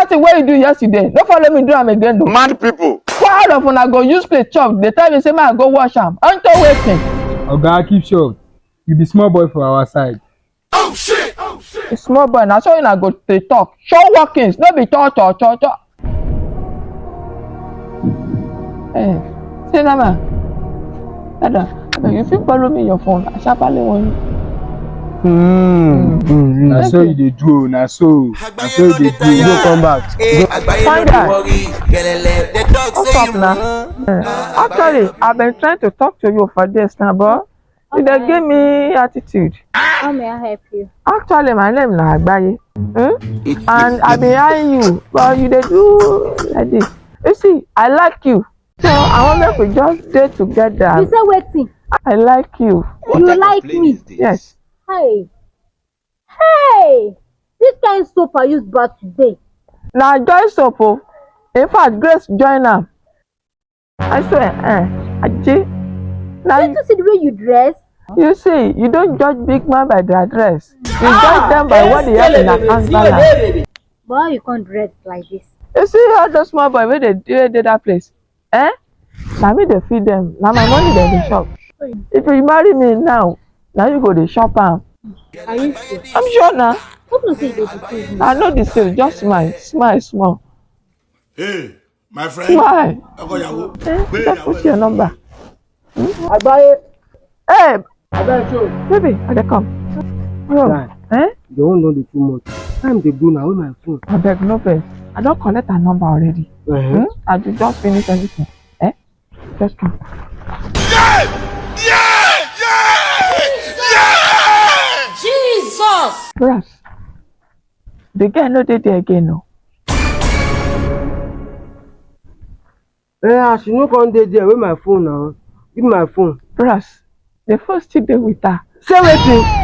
that thing what you do yesterday. Don't follow me do am again though. Mad people. All of una go use plate chop. They tell me say I go wash am. Unto waiting. Oga, keep short. You be small boy for our side. Oh shit! Oh shit! Small boy, na so una go dey talk. Show workings, no be cho. Say na ma. Dada, you fit borrow me your phone. I sharply want you. Na so you dey do, na so you dey do. You go come back. Find out. What's up now? Actually, I've been trying to talk to you for this now, but you dey give me attitude. How may I help you? Actually, my name na Agbaye. And I be eyeing you, but you dey do like this. You see, I like you. So I want make we just stay together. You say waiting. I like you. You like me? Yes. Hey, this kind of soap I use back today. Now join soap. In fact, Grace join am. I swear, Aji. Now Did you see the way you dress? you see, you don't judge big man by their dress. You judge them by what they have in their balance. Boy, you can't dress like this. You see all those small boys where they do that place? Now me they feed them. Now my money they dey shop. If you marry me now you go dey shop am. Are you sure? I'm sure now. What do you say they deceive me? I know the sale. Just smile small. Hey, my friend. Smile. Just put your number. Agbaye. Hey, Agbaye show. baby, I dey come. Oh, You don't know the too much. Time they go now with my phone. I beg no vex. I don't collect her number already. I do just finish everything. Just come. Yeah! Jesus! Brass. The girl no dey there again no. Yeah, she no come dey there with my phone now. Give me my phone. Brass. The first still dey with her. Say wetin?